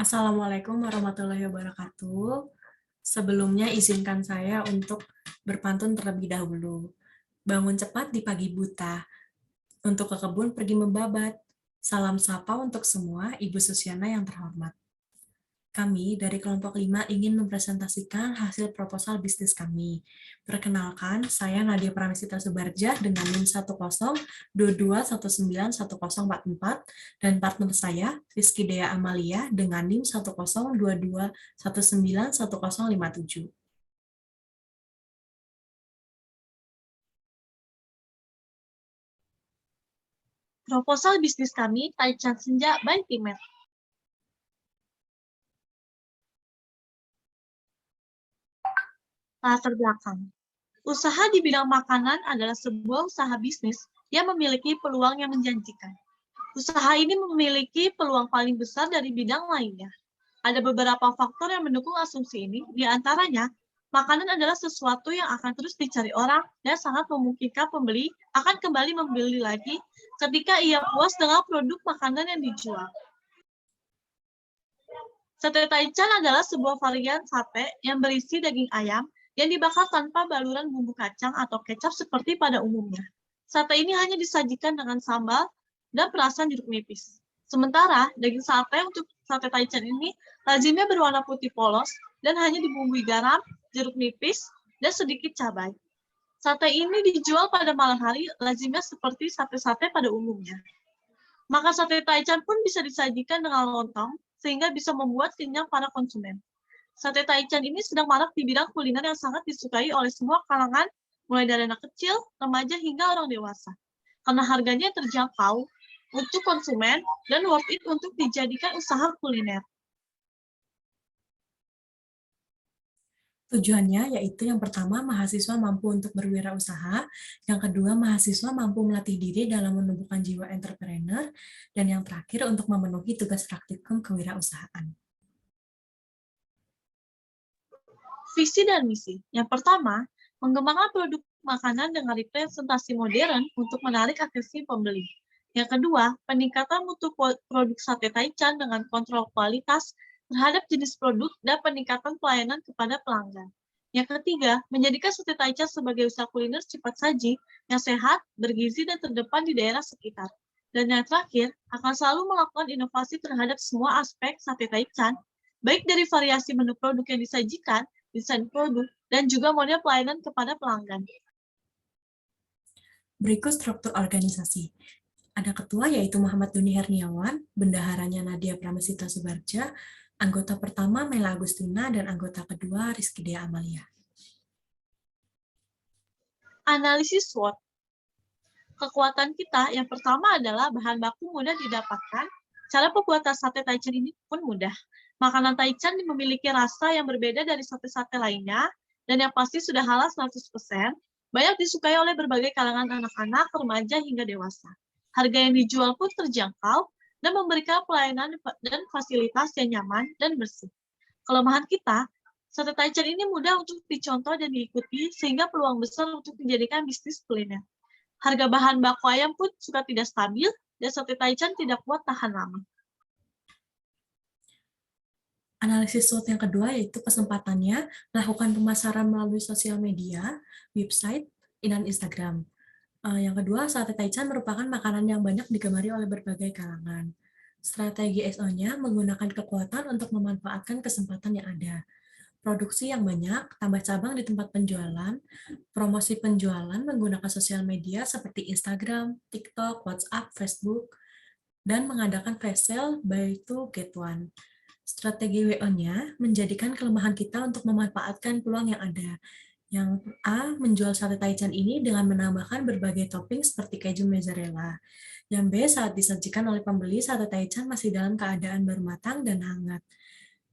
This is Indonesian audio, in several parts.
Assalamualaikum warahmatullahi wabarakatuh. Sebelumnya izinkan saya untuk berpantun terlebih dahulu. Bangun cepat di pagi buta, untuk ke kebun pergi membabat. Salam sapa untuk semua Ibu Susiana yang terhormat. Kami dari kelompok 5 ingin mempresentasikan hasil proposal bisnis kami. Perkenalkan, saya Nadia Pramesita Subardja dengan NIM 1022191044 dan partner saya Rizky Dea Amalia dengan NIM 1022191057. Proposal bisnis kami, Taichan Senja by Timet. Latar belakang. Usaha di bidang makanan adalah sebuah usaha bisnis yang memiliki peluang yang menjanjikan. Usaha ini memiliki peluang paling besar dari bidang lainnya. Ada beberapa faktor yang mendukung asumsi ini, di antaranya, makanan adalah sesuatu yang akan terus dicari orang dan sangat memungkinkan pembeli akan kembali membeli lagi ketika ia puas dengan produk makanan yang dijual. Sate Taichan adalah sebuah varian sate yang berisi daging ayam yang dibakar tanpa baluran bumbu kacang atau kecap seperti pada umumnya. Sate ini hanya disajikan dengan sambal dan perasan jeruk nipis. Sementara, daging sate untuk sate Taichan ini lazimnya berwarna putih polos dan hanya dibumbui garam, jeruk nipis, dan sedikit cabai. Sate ini dijual pada malam hari, lazimnya seperti sate-sate pada umumnya. Maka sate Taichan pun bisa disajikan dengan lontong, sehingga bisa membuat kenyang para konsumen. Sate Taichan ini sedang marak di bidang kuliner yang sangat disukai oleh semua kalangan, mulai dari anak kecil, remaja, hingga orang dewasa. Karena harganya terjangkau untuk konsumen dan worth it untuk dijadikan usaha kuliner. Tujuannya yaitu yang pertama, mahasiswa mampu untuk berwirausaha, yang kedua, mahasiswa mampu melatih diri dalam menumbuhkan jiwa entrepreneur, dan yang terakhir untuk memenuhi tugas praktikum kewirausahaan. Visi dan misi. Yang pertama, mengembangkan produk makanan dengan representasi modern untuk menarik atensi pembeli. Yang kedua, peningkatan mutu produk sate Taichan dengan kontrol kualitas terhadap jenis produk dan peningkatan pelayanan kepada pelanggan. Yang ketiga, menjadikan sate Taichan sebagai usaha kuliner cepat saji yang sehat, bergizi, dan terdepan di daerah sekitar. Dan yang terakhir, akan selalu melakukan inovasi terhadap semua aspek sate Taichan, baik dari variasi menu produk yang disajikan, desain produk, dan juga model pelayanan kepada pelanggan. Berikut struktur organisasi. Ada ketua yaitu Muhammad Duni Herniawan, bendaharanya Nadia Pramesita Subardja, anggota pertama Mela Agustina, dan anggota kedua Rizky Dea Amalia. Analisis SWOT. Kekuatan kita yang pertama adalah bahan baku mudah didapatkan. Cara pembuatan sate Taichan ini pun mudah. Makanan Taichan memiliki rasa yang berbeda dari sate-sate lainnya, dan yang pasti sudah halal 100%, banyak disukai oleh berbagai kalangan anak-anak, remaja, hingga dewasa. Harga yang dijual pun terjangkau dan memberikan pelayanan dan fasilitas yang nyaman dan bersih. Kelemahan kita, sate Taichan ini mudah untuk dicontoh dan diikuti, sehingga peluang besar untuk menjadikan bisnis kuliner. Harga bahan baku ayam pun suka tidak stabil, dan sate Taichan tidak kuat tahan lama. Analisis SWOT yang kedua yaitu kesempatannya melakukan pemasaran melalui sosial media, website, dan Instagram. Yang kedua, sate Taichan merupakan makanan yang banyak digemari oleh berbagai kalangan. Strategi SO-nya menggunakan kekuatan untuk memanfaatkan kesempatan yang ada. Produksi yang banyak, tambah cabang di tempat penjualan, promosi penjualan menggunakan sosial media seperti Instagram, TikTok, WhatsApp, Facebook, dan mengadakan flash sale buy two get one. Strategi WO-nya menjadikan kelemahan kita untuk memanfaatkan peluang yang ada. Yang A, menjual sate Taichan ini dengan menambahkan berbagai topping seperti keju mozzarella. Yang B, saat disajikan oleh pembeli, sate Taichan masih dalam keadaan baru matang dan hangat.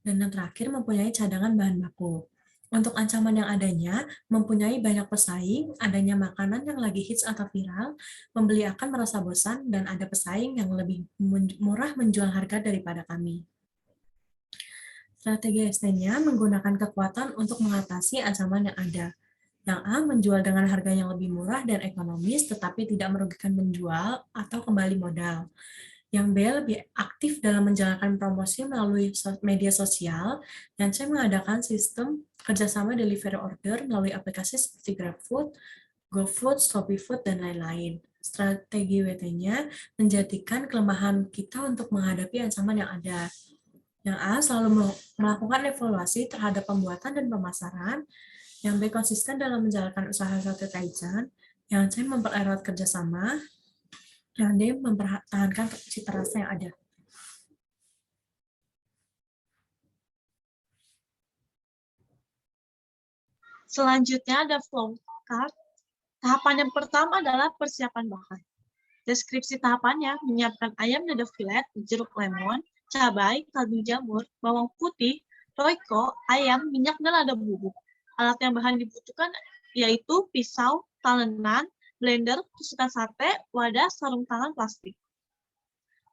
Dan yang terakhir, mempunyai cadangan bahan baku. Untuk ancaman yang adanya, mempunyai banyak pesaing, adanya makanan yang lagi hits atau viral, pembeli akan merasa bosan dan ada pesaing yang lebih murah menjual harga daripada kami. Strategi ST-nya menggunakan kekuatan untuk mengatasi ancaman yang ada. Yang A, menjual dengan harga yang lebih murah dan ekonomis, tetapi tidak merugikan penjual atau kembali modal. Yang B lebih aktif dalam menjalankan promosi melalui media sosial, dan C mengadakan sistem kerjasama delivery order melalui aplikasi seperti GrabFood, GoFood, ShopeeFood, dan lain-lain. Strategi WT-nya menjadikan kelemahan kita untuk menghadapi ancaman yang ada. Yang A selalu melakukan evaluasi terhadap pembuatan dan pemasaran. Yang B konsisten dalam menjalankan usaha sate Taichan. Yang C mempererat kerjasama. Yang D mempertahankan cita rasa yang ada. Selanjutnya ada flowchart. Tahapan yang pertama adalah persiapan bahan. Deskripsi tahapannya menyiapkan ayam dada filet, jeruk lemon, cabai, kaldu jamur, bawang putih, roiko, ayam, minyak, dan lada bubuk. Alat yang bahan dibutuhkan yaitu pisau, talenan, blender, tusukan sate, wadah, sarung tangan plastik.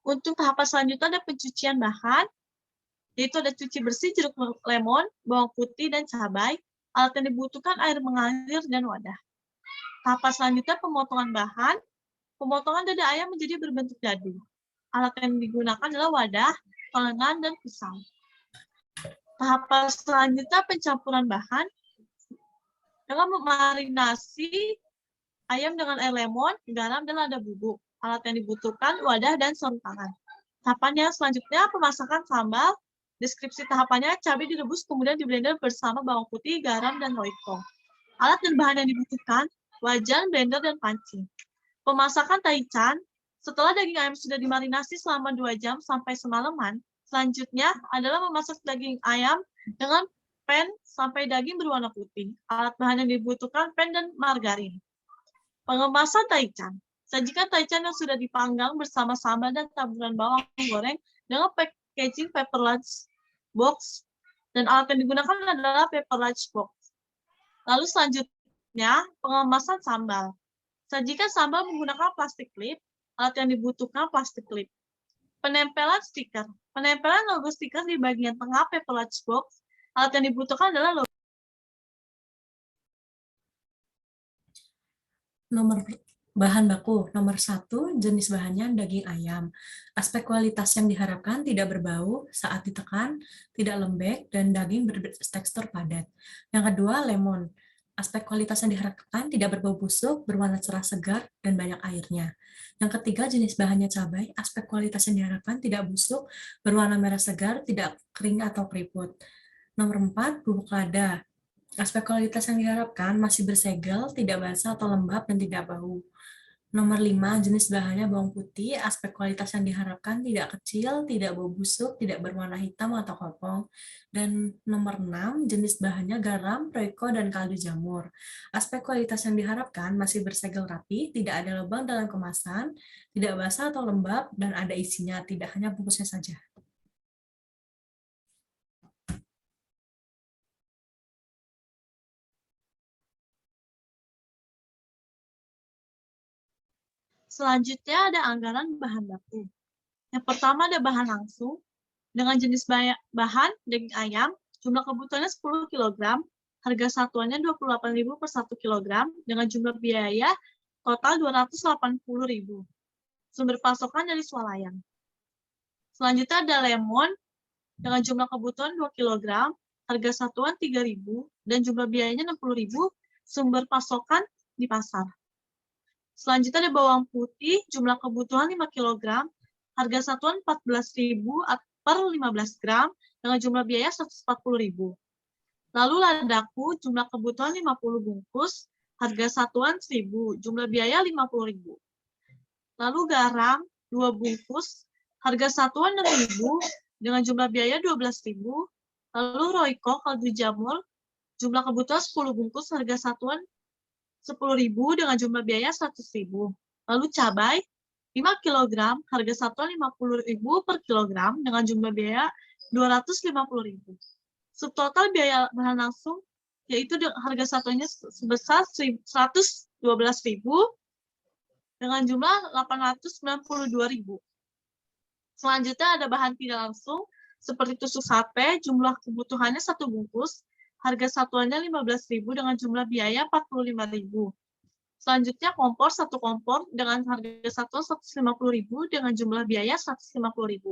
Untuk tahapan selanjutnya ada pencucian bahan, yaitu ada cuci bersih jeruk lemon, bawang putih, dan cabai. Alat yang dibutuhkan air mengalir dan wadah. Tahapan selanjutnya pemotongan bahan. Pemotongan dada ayam menjadi berbentuk dadu. Alat yang digunakan adalah wadah, talenan, dan pisau. Tahapan selanjutnya pencampuran bahan. Dengan memarinasi ayam dengan air lemon, garam, dan lada bubuk. Alat yang dibutuhkan wadah dan sarung tangan. Tahapannya selanjutnya pemasakan sambal. Deskripsi tahapannya cabai direbus kemudian diblender bersama bawang putih, garam, dan roiko. Alat dan bahan yang dibutuhkan wajan, blender, dan panci. Pemasakan taichan, setelah daging ayam sudah dimarinasi selama 2 jam sampai semalaman, selanjutnya adalah memasak daging ayam dengan pan sampai daging berwarna putih. Alat bahan yang dibutuhkan pan dan margarin. Pengemasan taichan. Sajikan taichan yang sudah dipanggang bersama sambal dan taburan bawang goreng dengan packaging paper lunch box, dan alat yang digunakan adalah paper lunch box. Lalu selanjutnya, pengemasan sambal. Sajikan sambal menggunakan plastik klip. Alat yang dibutuhkan plastik klip. Penempelan stiker. Penempelan logo stiker di bagian tengah paper lunch box. Alat yang dibutuhkan adalah logo. Bahan baku. Nomor 1, jenis bahannya daging ayam. Aspek kualitas yang diharapkan tidak berbau saat ditekan, tidak lembek, dan daging bertekstur padat. Yang kedua, lemon. Aspek kualitas yang diharapkan tidak berbau busuk, berwarna cerah segar, dan banyak airnya. Yang ketiga, jenis bahannya cabai. Aspek kualitas yang diharapkan tidak busuk, berwarna merah segar, tidak kering atau keriput. Nomor 4, bubuk lada. Aspek kualitas yang diharapkan masih bersegel, tidak basah atau lembab, dan tidak bau. Nomor 5, jenis bahannya bawang putih. Aspek kualitas yang diharapkan tidak kecil, tidak bau busuk, tidak berwarna hitam atau kopong. Dan nomor 6, jenis bahannya garam, roiko, dan kaldu jamur. Aspek kualitas yang diharapkan masih bersegel rapi, tidak ada lubang dalam kemasan, tidak basah atau lembab, dan ada isinya, tidak hanya bungkusnya saja. Selanjutnya ada anggaran bahan baku. Yang pertama ada bahan langsung. Dengan jenis bahan daging ayam, jumlah kebutuhannya 10 kg, harga satuannya 28.000 per 1 kg, dengan jumlah biaya total 280.000. Sumber pasokan dari swalayan. Selanjutnya ada lemon, dengan jumlah kebutuhan 2 kg, harga satuan 3.000, dan jumlah biayanya 60.000, sumber pasokan di pasar. Selanjutnya ada bawang putih, jumlah kebutuhan 5 kg, harga satuan 14.000 per 15 gram, dengan jumlah biaya 140.000. Lalu ladaku, jumlah kebutuhan 50 bungkus, harga satuan 1.000, jumlah biaya 50.000. Lalu garam, 2 bungkus, harga satuan 6.000, dengan jumlah biaya 12.000. Lalu roiko, kaldu jamur, jumlah kebutuhan 10 bungkus, harga satuan 10.000 dengan jumlah biaya 100.000. Lalu cabai 5 kg, harga satuan 50.000 per kilogram dengan jumlah biaya 250.000. Subtotal biaya bahan langsung yaitu harga satuannya sebesar 112.000 dengan jumlah 892.000. Selanjutnya ada bahan tidak langsung seperti tusuk sate, jumlah kebutuhannya 1 bungkus, harga satuannya 15.000 dengan jumlah biaya 45.000. Selanjutnya kompor, satu kompor dengan harga satuan Rp150.000 dengan jumlah biaya Rp150.000.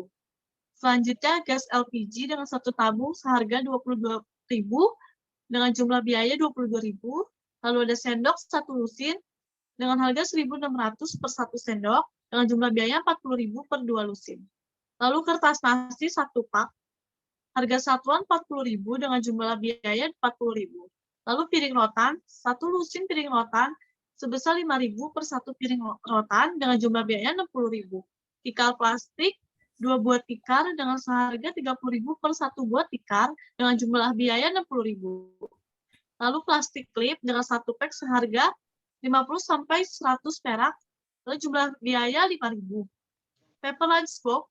Selanjutnya gas LPG dengan satu tabung seharga Rp22.000 dengan jumlah biaya Rp22.000. Lalu ada sendok satu lusin dengan harga Rp1.600 per satu sendok dengan jumlah biaya Rp40.000 per dua lusin. Lalu kertas nasi satu pak, harga satuan Rp40.000 dengan jumlah biaya Rp40.000. Lalu piring rotan, satu lusin piring rotan sebesar Rp5.000 per satu piring rotan dengan jumlah biaya Rp60.000. Tikar plastik, 2 buah tikar dengan seharga Rp30.000 per satu buah tikar dengan jumlah biaya Rp60.000. Lalu plastik klip dengan satu pack seharga 50 sampai 100 perak, lalu jumlah biaya Rp5.000. Paper lunchbox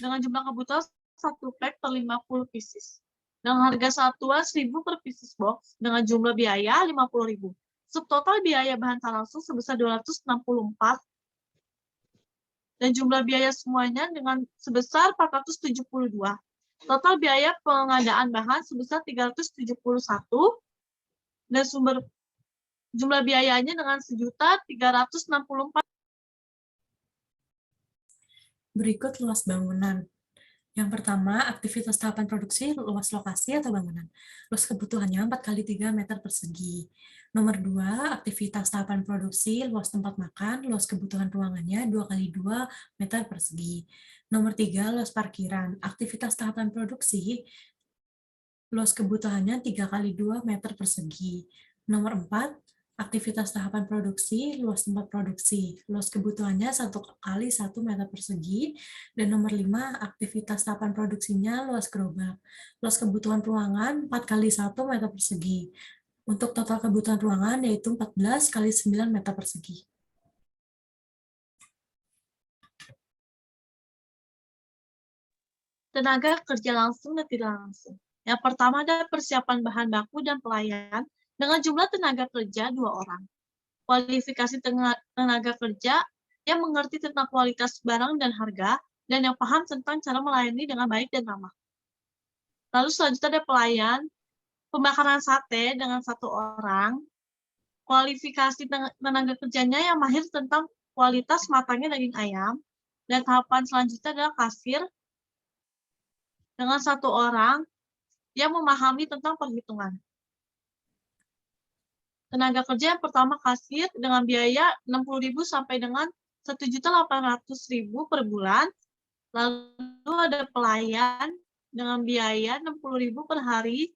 dengan jumlah kebutuhan satu pack per 50 pieces. Dengan harga satuan Rp1.000 per pieces box dengan jumlah biaya Rp50.000. Subtotal biaya bahan tak langsung sebesar Rp264 dan jumlah biaya semuanya dengan sebesar Rp472. Total biaya pengadaan bahan sebesar Rp371 dan jumlah biayanya dengan Rp1.364. Berikut luas bangunan. Yang pertama, aktivitas tahapan produksi, luas lokasi atau bangunan. Luas kebutuhannya 4x3 meter persegi. Nomor 2, aktivitas tahapan produksi, luas tempat makan, luas kebutuhan ruangannya 2x2 meter persegi. Nomor 3, luas parkiran. Aktivitas tahapan produksi, luas kebutuhannya 3x2 meter persegi. Nomor 4, aktivitas tahapan produksi, luas tempat produksi, luas kebutuhannya 1x1 meter persegi. Dan nomor 5, aktivitas tahapan produksinya, luas gerobak, luas kebutuhan ruangan 4x1 meter persegi. Untuk total kebutuhan ruangan yaitu 14x9 meter persegi. Tenaga kerja langsung dan tidak langsung. Yang pertama ada persiapan bahan baku dan pelayan dengan jumlah tenaga kerja 2 orang. Kualifikasi tenaga kerja yang mengerti tentang kualitas barang dan harga, dan yang paham tentang cara melayani dengan baik dan ramah. Lalu selanjutnya ada pelayan, pembakaran sate dengan 1 orang. Kualifikasi tenaga kerjanya yang mahir tentang kualitas matangnya daging ayam. Dan tahapan selanjutnya adalah kasir dengan 1 orang yang memahami tentang perhitungan. Tenaga kerja yang pertama kasir dengan biaya Rp60.000 sampai dengan Rp1.800.000 per bulan. Lalu ada pelayan dengan biaya Rp60.000 per hari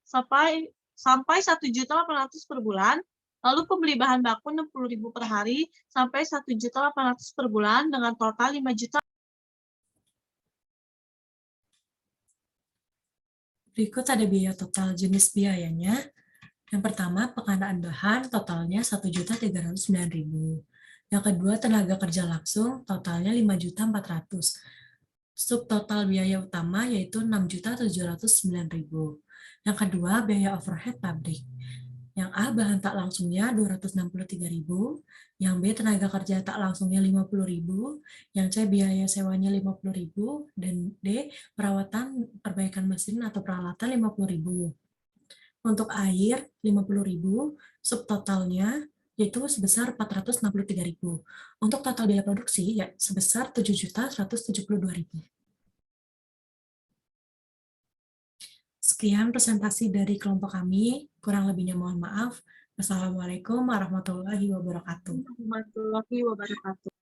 sampai Rp1.800.000 per bulan. Lalu pembeli bahan baku Rp60.000 per hari sampai Rp1.800.000 per bulan dengan total Rp5.000.000. Berikut ada biaya total. Jenis biayanya. Yang pertama, pengadaan bahan totalnya Rp1.309.000. Yang kedua, tenaga kerja langsung totalnya Rp5.400.000. Subtotal biaya utama yaitu Rp6.709.000. Yang kedua, biaya overhead pabrik. Yang A, bahan tak langsungnya Rp263.000. Yang B, tenaga kerja tak langsungnya Rp50.000. Yang C, biaya sewanya Rp50.000. Dan D, perawatan perbaikan mesin atau peralatan Rp50.000. Untuk air, Rp50.000, subtotalnya yaitu sebesar Rp463.000. Untuk total biaya produksi ya sebesar Rp7.172.000. Sekian presentasi dari kelompok kami, kurang lebihnya mohon maaf. Wassalamualaikum warahmatullahi wabarakatuh. Warahmatullahi wabarakatuh.